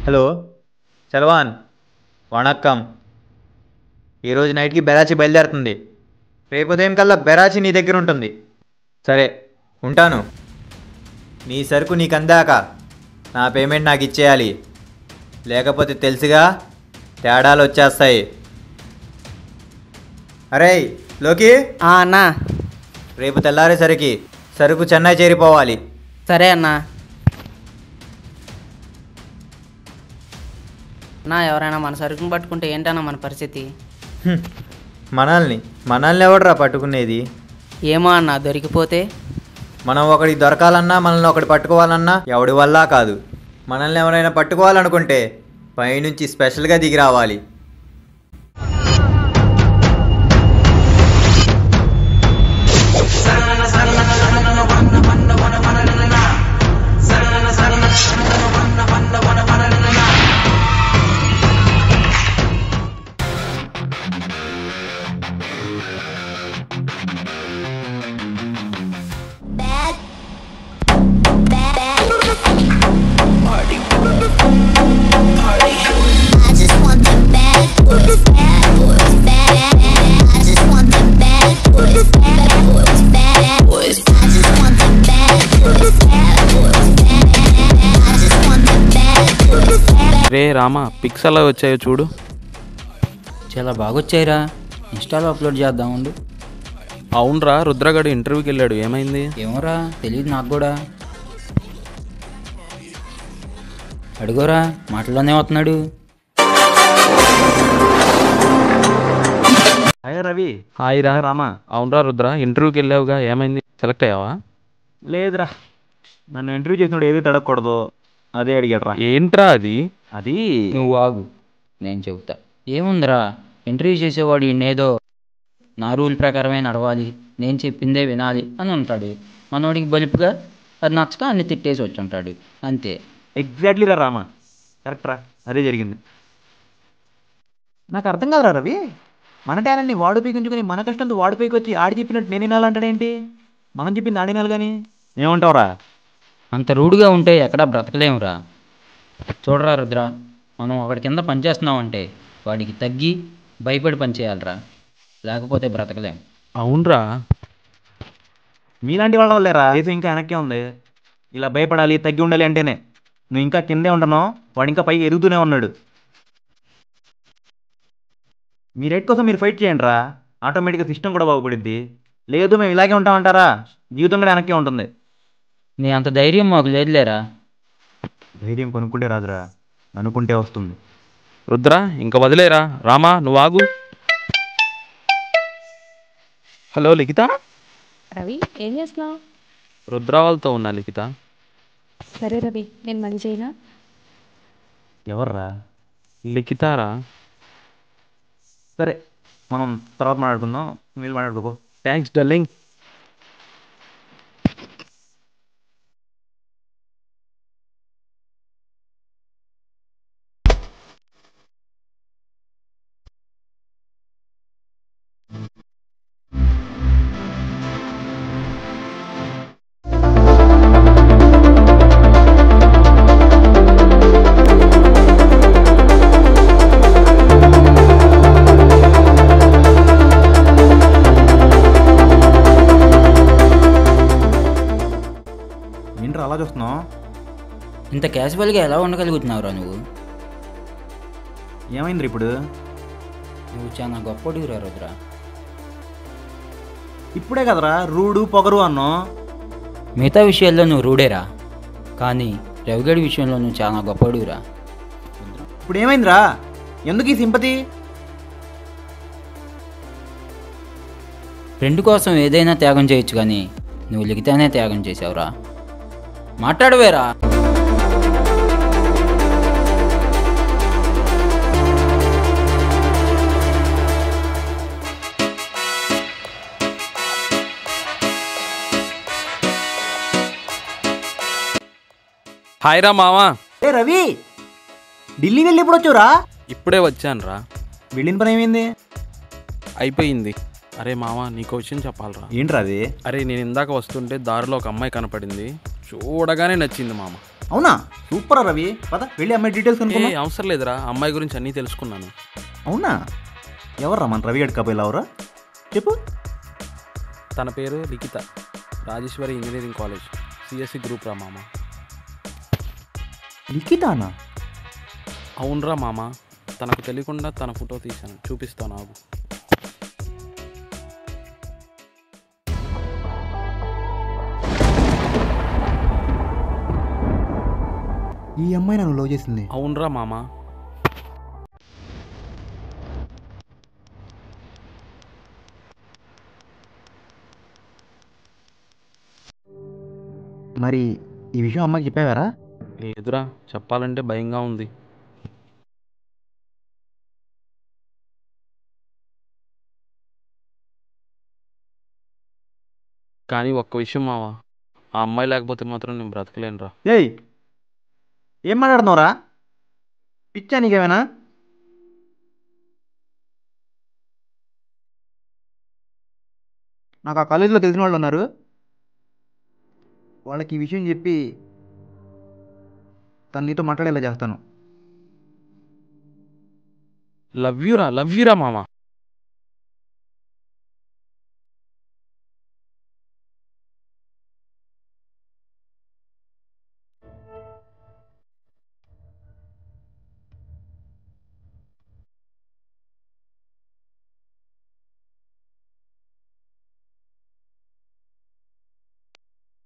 Hello చలవాన్, vanakkam. ఈరోజు నైట్కి బెరాచి బయలుదేరుతుంది. రేపు ఉదయం కల్లా బెరాచి నీ దగ్గర ఉంటుంది. సరే, ఉంటాను. నీ సరుకు నీకు అందాక నా పేమెంట్ నాకు ఇచ్చేయాలి. లేకపోతే తెలుసుగా, తేడాలు వచ్చేస్తాయి. అరే లోకి, అన్నా. రేపు తెల్లారేసరికి సరుకు చెన్నై చేరిపోవాలి. సరే అన్నా. అన్నా, ఎవరైనా మన సరుకుని పట్టుకుంటే ఏంటన్నా మన పరిస్థితి? మనల్ని ఎవడరా పట్టుకునేది? ఏమో అన్నా, దొరికిపోతే? మనం ఒకటి దొరకాలన్నా, మనల్ని ఒకటి పట్టుకోవాలన్నా ఎవడి వల్ల కాదు. మనల్ని ఎవరైనా పట్టుకోవాలనుకుంటే పైనుంచి స్పెషల్గా దిగి రావాలి. రే రామా, పిక్స్ అలా వచ్చాయో చూడు. చాలా బాగొచ్చాయిరా, ఇన్స్టాలో అప్లోడ్ చేద్దాం ఉండు. అవునరా, రుద్రగడు ఇంటర్వ్యూకి వెళ్ళాడు, ఏమైంది? ఏమోరా, తెలియదు నాకు కూడా. అడుగోరా, మాటల్లోనే వస్తున్నాడు. హాయ్ రవి. హాయ్ రా రామా. అవునరా రుద్ర, ఇంటర్వ్యూకి వెళ్ళావుగా, ఏమైంది? సెలెక్ట్ అయ్యావా? లేదురా, నన్ను ఇంటర్వ్యూ చేసినప్పుడు ఏది అడగకూడదు, అదే అడిగాడురా. ఏంట్రా అది? అది నువ్వు ఆగు, నేను చెబుతా. ఏముందిరా, ఇంటర్వ్యూ చేసేవాడు ఈయనేదో నా రూల్ ప్రకారమే నడవాలి, నేను చెప్పిందే వినాలి అని ఉంటాడు. మనోడికి బలుపుగా అది నచ్చక అన్ని తిట్టేసి వచ్చి ఉంటాడు, అంతే. ఎగ్జాక్ట్లీ రా రామా, కరెక్ట్ రా, అదే జరిగింది. నాకు అర్థం కాదురా రవి, మన టాలెంట్ని వాడు పైకించుకొని మన కష్టంతో వాడు పైకి వచ్చి ఆడి చెప్పినట్టు నేను వినాలంటాడేంటి? మనం చెప్పింది ఆడినాలి కానీ. ఏమంటావురా? అంత రూడ్గా ఉంటే ఎక్కడా బ్రతకలేమురా. చూడరా రుద్ర, మనం ఒకటి కింద పనిచేస్తున్నామంటే వాడికి తగ్గి భయపడి పనిచేయాలిరా, లేకపోతే బ్రతకలేం. అవునరా, మీలాంటి వాళ్ళ వల్లేరా దేశం ఇంకా వెనక్కే ఉంది. ఇలా భయపడాలి, తగ్గి ఉండాలి అంటేనే. నువ్వు ఇంకా కిందే ఉంటున్నావు, వాడు ఇంకా పైకి ఎదుగుతూనే ఉన్నాడు. మీ రైట్ కోసం మీరు ఫైట్ చేయండి రా, ఆటోమేటిక్గా సిస్టమ్ కూడా బాగుపడుద్ది. లేదు మేము ఇలాగే ఉంటామంటారా, జీవితం కూడా వెనక్కే ఉంటుంది. నీ అంత ధైర్యం మాకు లేదులేరా. ధైర్యం కొనుక్కుంటే రాదురా, అనుకుంటే వస్తుంది. రుద్ర ఇంకా వదిలేరా. రామా నువ్వు ఆగు. హలో లిఖిత. రవి, ఏం చేస్తున్నావు? రుద్ర వాళ్ళతో ఉన్నా లిఖిత. సరే రవి, నేను మళ్ళీ చేయనా? ఎవర్రా? లిఖితారా. సరే, మనం తర్వాత మాట్లాడుకుందాం, మీరు మాట్లాడుకో. Thanks darling. ఏంట్రా అలా చూస్తున్నావు? ఇంత క్యాజువల్గా ఎలా ఉండగలుగుతున్నావురా నువ్వు? ఏమైంది ఇప్పుడు? నువ్వు చాలా గొప్పడుగురా రుద్ర. ఇప్పుడే కదరా రూడు పొగరు అన్నో. మిగతా విషయాల్లో నువ్వు రూడేరా, కానీ రవిగడి విషయంలో నువ్వు చాలా గొప్పడుగురా. ఇప్పుడు ఏమైందిరా? ఎందుకు ఈ సింపతి? ఫ్రెండ్ కోసం ఏదైనా త్యాగం చేయొచ్చు, కానీ నువ్వు లిఖితానే త్యాగం చేసావురా. మాట్లాడవేరా. హాయ్ రా మావా. ఏ రవి, ఢిల్లీ వెళ్ళి ఎప్పుడు వచ్చావురా? ఇప్పుడే వచ్చాను రా. వెళ్ళిన పని ఏమైంది? అయిపోయింది. అరే మావా, నీకో విషయం చెప్పాలరా. ఏంట్రా అది? అరే నేను ఇందాక వస్తుంటే దారిలో ఒక అమ్మాయి కనపడింది, చూడగానే నచ్చింది మామ. అవునా? సూపర్ రవి. పద వెళ్ళి అమ్మాయి డీటెయిల్స్ ఏ కనుక్కున్నా. అవసరం లేదురా, అమ్మాయి గురించి అన్నీ తెలుసుకున్నాను. అవునా? ఎవర్రా మన రవి గడి కబోయ్ ఎవరా చెప్పు. తన పేరు Likhitha, Rajeshwari engineering college, CSC group రా మామ. లిఖితానా? అవునరా మామ, తనకు తెలియకుండా తన ఫోటో తీశాను, చూపిస్తాను ఆగు. ఈ అమ్మాయి నన్ను లవ్ చేసింది. అవునరా మామ. మరి ఈ విషయం అమ్మాయికి చెప్పావారా? లేదురా, చెప్పాలంటే భయంగా ఉంది. కానీ ఒక్క విషయం మావా, ఆ అమ్మాయి లేకపోతే మాత్రం నేను బ్రతకలేనురా. ఏయ్, ఏం మాట్లాడుతున్నావురా? పిచ్చా నీకేమైనా? నాకు ఆ కాలేజీలో తెలిసిన వాళ్ళు ఉన్నారు, వాళ్ళకి ఈ విషయం చెప్పి తను నీతో మాట్లాడేలా చేస్తాను. లవ్ యూరా మామ.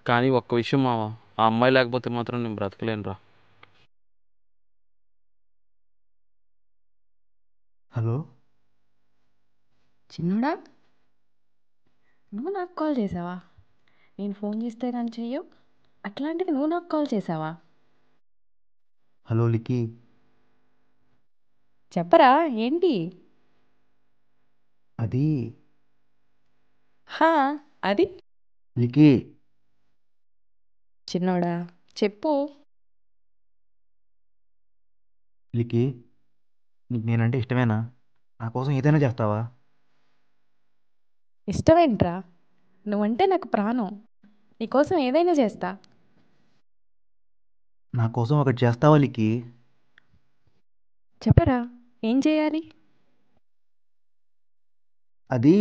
కానీ ఒక్క విషయం మావా, ఆ అమ్మాయి లేకపోతే మాత్రం నేను బ్రతకలేనురా. హలో, చిన్నోడా, నువ్వు నాకు కాల్ చేసావా? నేను ఫోన్ చేస్తే కానీ చెయ్యవు, అట్లాంటిది నువ్వు నాకు కాల్ చేసావా? హలో లిక్కీ. చెప్పరా ఏంటి? అది హా, అది లిక్కీ, చిన్నోడా చెప్పు. లిక్కీ, నీకు నేనంటే ఇష్టమేనా? నా కోసం ఏదైనా చేస్తావా? ఇష్టమేంట్రా? నువ్వంటే నాకు ప్రాణం, నీకోసం ఏదైనా చేస్తా. నా కోసం ఒకటి చేస్తావా లిక్కీ? చెప్పరా ఏం చేయాలి? అది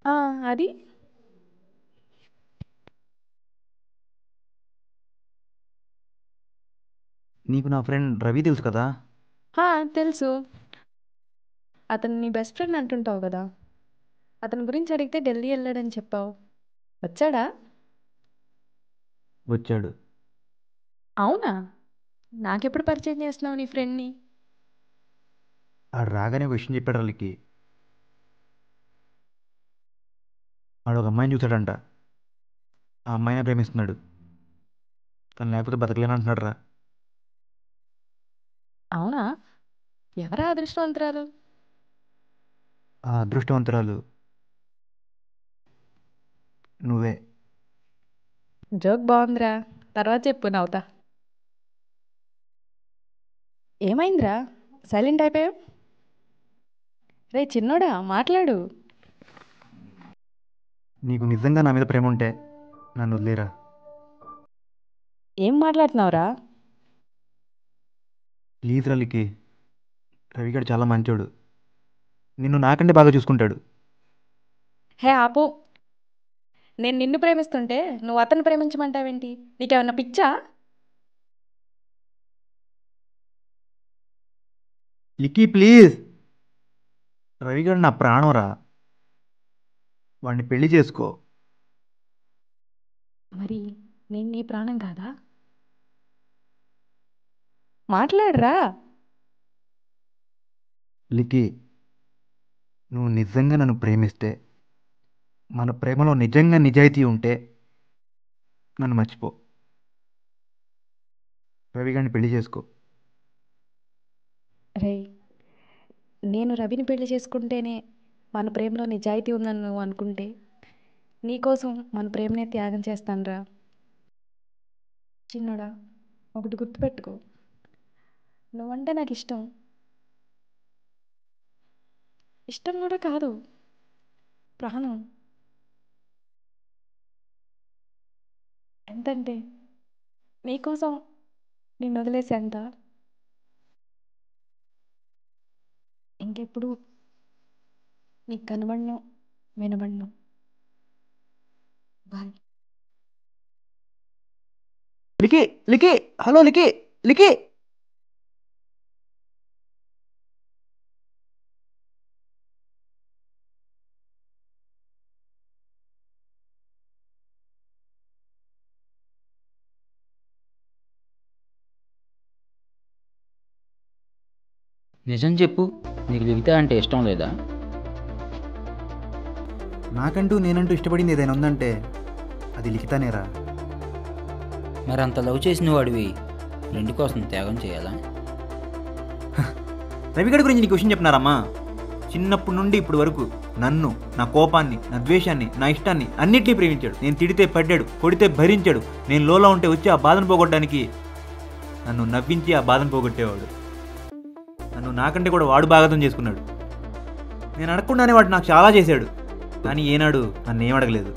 ఆ, అది నీకు నా ఫ్రెండ్ రవి తెలుసు కదా? హా, తెలుసు. అతను నీ బెస్ట్ ఫ్రెండ్ అంటుంటావు కదా. అతని గురించి అడిగితే ఢిల్లీ వెళ్ళాడని చెప్పావు. వచ్చాడా? వచ్చాడు. అవునా? నాకెప్పుడు పరిచయం చేస్తున్నావు నీ ఫ్రెండ్ని? ఆడు రాగానే ఒక విషయం చెప్పాడు లిక్కీ. ఆడు ఒక అమ్మాయిని చూశాడంట, ఆ అమ్మాయినే ప్రేమిస్తున్నాడు. తను లేకపోతే బతకలేను అంటున్నాడు రా. అవునా? ఎవరా అదృష్టవంతురాలు? ఆ అదృష్టవంతురాలు నువ్వే. జోక్ బాగుందిరా, తర్వాత చెప్పు నవ్వుతా. ఏమైందిరా సైలెంట్ అయిపోయావు? రే చిన్నోడా, మాట్లాడు. నీకు నిజంగా నా మీద ప్రేమ ఉంటే నన్ను వదిలేరా. ఏం మాట్లాడుతున్నావురా? ప్లీజ్ రా లిక్కీ, రవిగాడు చాలా మంచోడు, నిన్ను నాకంటే బాగా చూసుకుంటాడు. హే ఆపు. నేను నిన్ను ప్రేమిస్తుంటే నువ్వు అతన్ని ప్రేమించమంటావేంటి? నీకేమన్నా పిచ్చా? లిక్కీ ప్లీజ్, రవిగాడు నా ప్రాణం రా, వాడిని పెళ్లి చేసుకో. మరి నేను నీ ప్రాణం కాదా? మాట్లాడరా. లిక్కీ, నువ్వు నిజంగా నన్ను ప్రేమిస్తే, మన ప్రేమలో నిజంగా నిజాయితీ ఉంటే నన్ను మర్చిపో, రవిగాడిని పెళ్లి చేసుకో. రే, నేను రవిని పెళ్లి చేసుకుంటేనే మన ప్రేమలో నిజాయితీ ఉందని నువ్వు అనుకుంటే నీకోసం మన ప్రేమనే త్యాగం చేస్తానురా. చిన్నోడా, ఒకటి గుర్తుపెట్టుకో, నువ్వంటే నాకు ఇష్టం. ఇష్టం కూడా కాదు, ప్రాణం. ఎంతంటే నీకోసం నిన్ను వదిలేసేంత ఇంకెప్పుడు నీకు కనబడను, వినబడను. బాయ్. లికి లికి హలో లికి లికి నిజం చెప్పు, నీకు లిఖిత అంటే ఇష్టం లేదా? నాకంటూ నేనంటూ ఇష్టపడింది ఏదైనా ఉందంటే అది లిఖితానేరా. మరి అంత లవ్ చేసిన వాడివి ఫ్రెండ్ కోసం త్యాగం చేయాలా? రవిగడి గురించి నీకు విషయం చెప్పినారమ్మా. చిన్నప్పటి నుండి ఇప్పటి వరకు నన్ను, నా కోపాన్ని, నా ద్వేషాన్ని, నా ఇష్టాన్ని అన్నిటినీ ప్రేమించాడు. నేను తిడితే పడ్డాడు, కొడితే భరించాడు. నేను లోలో ఉంటే వచ్చి ఆ బాధను పోగొట్టడానికి నన్ను నవ్వించి ఆ బాధను పోగొట్టేవాడు. నన్ను నాకంటే కూడా వాడు బాగతం చేసుకున్నాడు. నేను అడగకుండానే వాడు నాకు చాలా చేశాడు. కానీ ఏనాడు నన్ను ఏం అడగలేదు.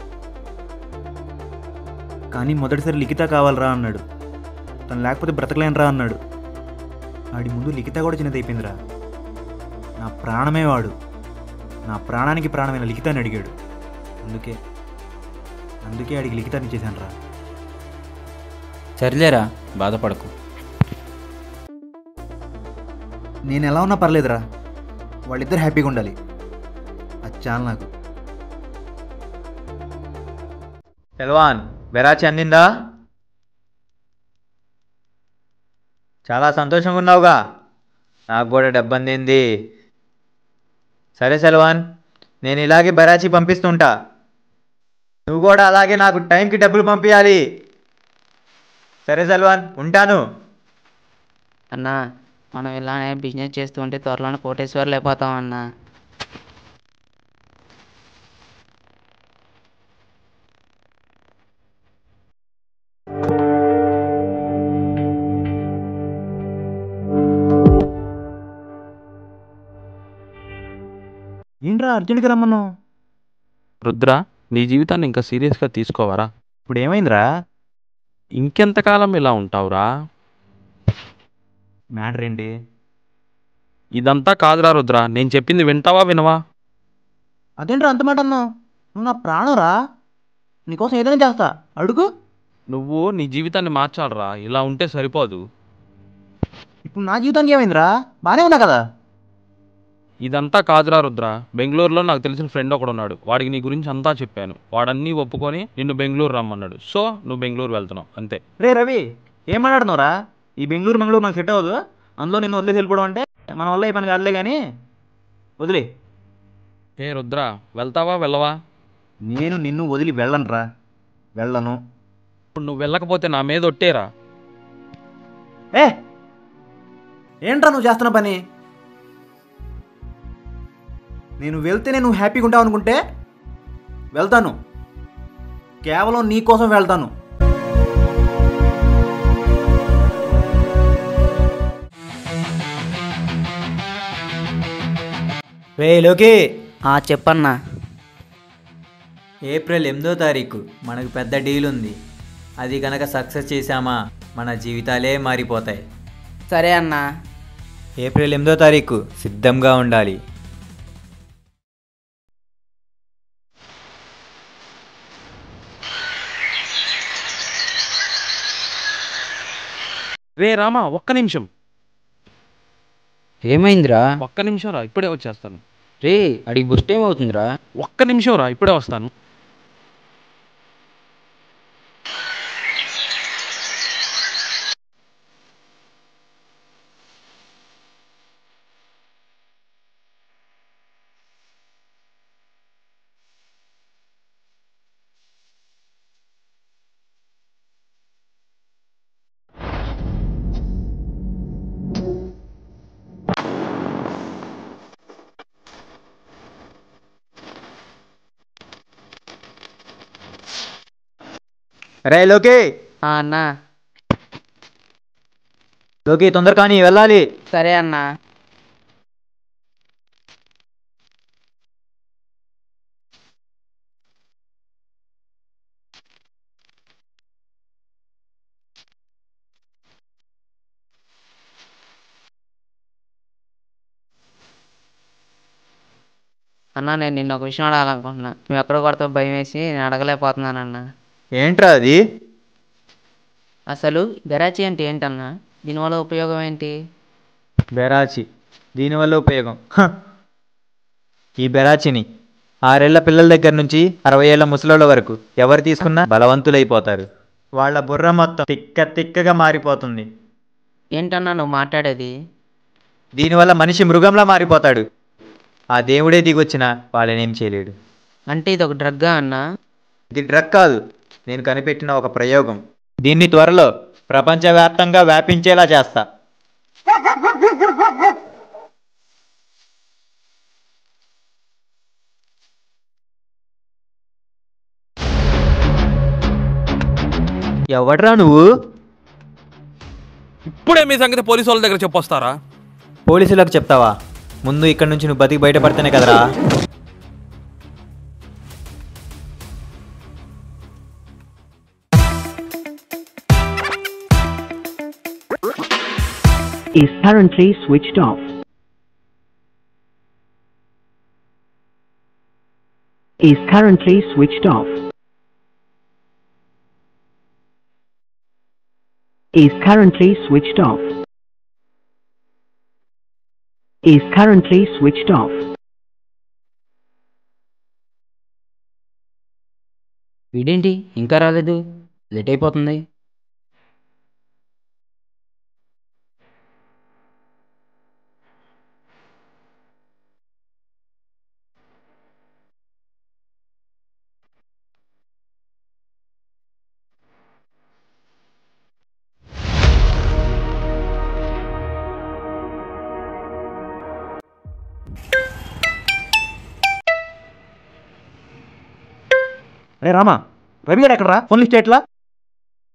కానీ మొదటిసారి లిఖిత కావాలరా అన్నాడు. తను లేకపోతే బ్రతకలేనరా అన్నాడు. వాడి ముందు లిఖిత కూడా చిన్నదైపోయిందిరా. నా ప్రాణమే వాడు. నా ప్రాణానికి ప్రాణమైన లిఖితాన్ని అడిగాడు. అందుకే అడిగి లిఖితాన్ని ఇచ్చేసాను రా. సర్లేరా, బాధపడకు. నేను ఎలా ఉన్నా పర్లేదురా, వాళ్ళిద్దరు హ్యాపీగా ఉండాలి. అది చాలు నాకు. సెల్వాన్, బెరాచి అందిందా? చాలా సంతోషంగా ఉన్నావుగా. నాకు కూడా డబ్బు అందింది. సరే సెల్వాన్, నేను ఇలాగే బెరాచి పంపిస్తుంటా. నువ్వు కూడా అలాగే నాకు టైంకి డబ్బులు పంపించాలి. సరే సెల్వాన్, ఉంటాను. అన్నా, మనం ఇలానే బిజినెస్ చేస్తూ ఉంటే త్వరలోనే కోటేశ్వర్లు అయిపోతాం అన్నా. ఏంట్రా అర్జెంట్గా రమ్మన్నావు? రుద్ర, నీ జీవితాన్ని ఇంకా సీరియస్గా తీసుకోవరా? ఇప్పుడు ఏమైందిరా? ఇంకెంతకాలం ఇలా ఉంటావురా? మ్యాటర్ ఏంటి? ఇదంతా కాదురా రుద్ర, నేను చెప్పింది వింటావా వినవా? అదేంట్రా అంత మాట అన్నావు? నువ్వు నా ప్రాణంరా. నీకోసం ఏదైనా చేస్తా, అడుగు. నువ్వు నీ జీవితాన్ని మార్చాలరా, ఇలా ఉంటే సరిపోదు. ఇప్పుడు నా జీవితానికి ఏమైందిరా? బాగానే ఉన్నా కదా. ఇదంతా కాదురా రుద్ర, బెంగళూరులో నాకు తెలిసిన ఫ్రెండ్ ఒకడు ఉన్నాడు. వాడికి నీ గురించి అంతా చెప్పాను. వాడన్నీ ఒప్పుకొని నిన్ను బెంగళూరు రమ్మన్నాడు. సో నువ్వు బెంగళూరు వెళ్తున్నావు అంతే. రే రవి, ఏం మాట్లాడుతున్నావురా? ఈ బెంగళూరు నాకు సెట్ అవ్వదు. అందులో నిన్ను వదిలేసి వెళ్ళిపోవడం అంటే మన వల్ల ఈ పని కాదులే. కానీ వదిలే. ఏ రుద్ర, వెళ్తావా వెళ్ళవా? నేను నిన్ను వదిలి వెళ్ళనురా. వెళ్ళను. ఇప్పుడు నువ్వు వెళ్ళకపోతే నా మీద ఒట్టేరా. ఏ ఏంట్రా నువ్వు చేస్తున్న పని? నేను వెళ్తేనే నువ్వు హ్యాపీగా ఉంటావు అనుకుంటే వెళ్తాను. కేవలం నీ కోసం వెళ్తాను. రే లోకి, చెప్పన్నా. ఏప్రిల్ 8వ తారీఖు మనకు పెద్ద డీల్ ఉంది. అది కనుక సక్సెస్ చేశామా మన జీవితాలే మారిపోతాయి. సరే అన్నా. ఏప్రిల్ 8వ తారీఖు సిద్ధంగా ఉండాలి. రే రామా, ఒక్క నిమిషం. ఏమైందిరా? ఒక్క నిమిషం రా, ఇప్పుడే వచ్చేస్తాను. రే, అడిగి బుస్ట్ ఏమవుతుందిరా? ఒక్క నిమిషం రా, ఇప్పుడే వస్తాను. రే లోకి, అన్నా. లోకి తొందర కానీ వెళ్ళాలి. సరే అన్నా. అన్నా నేను నిన్న ఒక విషయం అడగాలనుకుంటున్నా. నువ్వు ఎక్కడ కొడతావు భయం వేసి నేను అడగలేకపోతున్నానన్నా. ఏంట్రా అది? అసలు బెరాచి అంటే ఏంటన్నా? దీనివల్ల ఉపయోగం ఏంటి? బెరాచి దీనివల్ల ఉపయోగం ఈ బెరాచిని 6 ఏళ్ల పిల్లల దగ్గర నుంచి 60 ఏళ్ల ముసలోళ్ళ వరకు ఎవరు తీసుకున్నా బలవంతులైపోతారు. వాళ్ళ బుర్ర మొత్తం తిక్కగా మారిపోతుంది. ఏంటన్నా నువ్వు మాట్లాడేది? దీనివల్ల మనిషి మృగంలా మారిపోతాడు. ఆ దేవుడే దిగొచ్చినా వాళ్ళనేం చేయలేడు. అంటే ఇది ఒక డ్రగ్గా అన్నా? ఇది డ్రగ్ కాదు, నేను కనిపెట్టిన ఒక ప్రయోగం. దీన్ని త్వరలో ప్రపంచవ్యాప్తంగా వ్యాపించేలా చేస్తా. ఎవడ్రా నువ్వు? ఇప్పుడే మీ సంగతి పోలీసు వాళ్ళ దగ్గర చెప్పొస్తారా? పోలీసులకు చెప్తావా? ముందు ఇక్కడి నుంచి నువ్వు బతికి బయటపడితేనే కదరా. Is currently switched off. Is currently switched off. Is currently switched off. Is currently switched off. వీడేంటి ఇంకా రాలేదు? లేట్ అయిపోతుంది. అరే రామా, రవి గారు ఎక్కడరా? ఫోన్ లిస్ట్ ఎట్లా?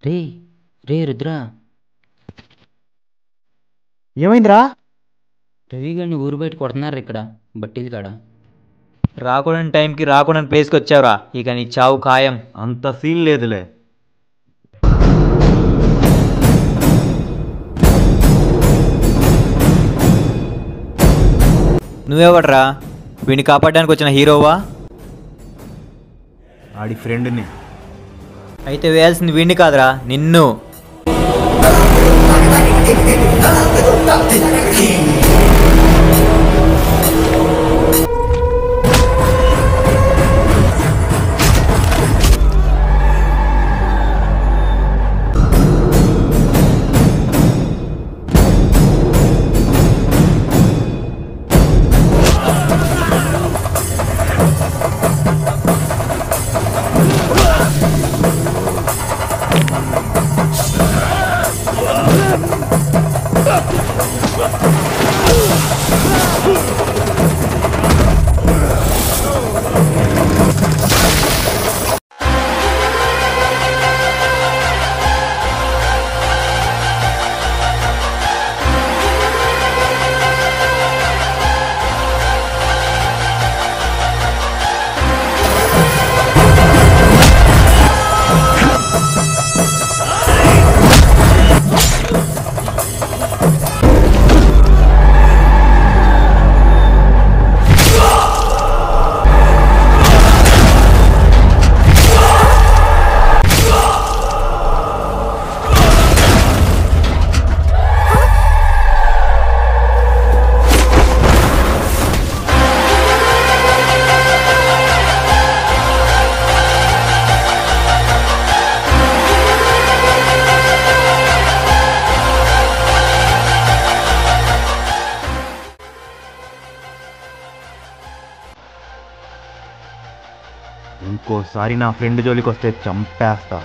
రే రే రుద్ర, ఏమైందిరా? రవి గారిని ఊరు బయట కొడుతున్నారు ఇక్కడ బట్టీలు కాడ. రాకూడని టైంకి రాకూడని ప్లేస్కి వచ్చావురా. ఇక నీ చావు ఖాయం. అంత సీన్ లేదులే. నువ్వెవడ్రా? వీడిని కాపాడడానికి వచ్చిన హీరోవా? ఆడి ఫ్రెండ్ని. అయితే వేయాల్సింది వీడిని కాదురా, నిన్ను. ఇంకోసారి నా ఫ్రెండ్ జోలికి వస్తే చంపేస్తా.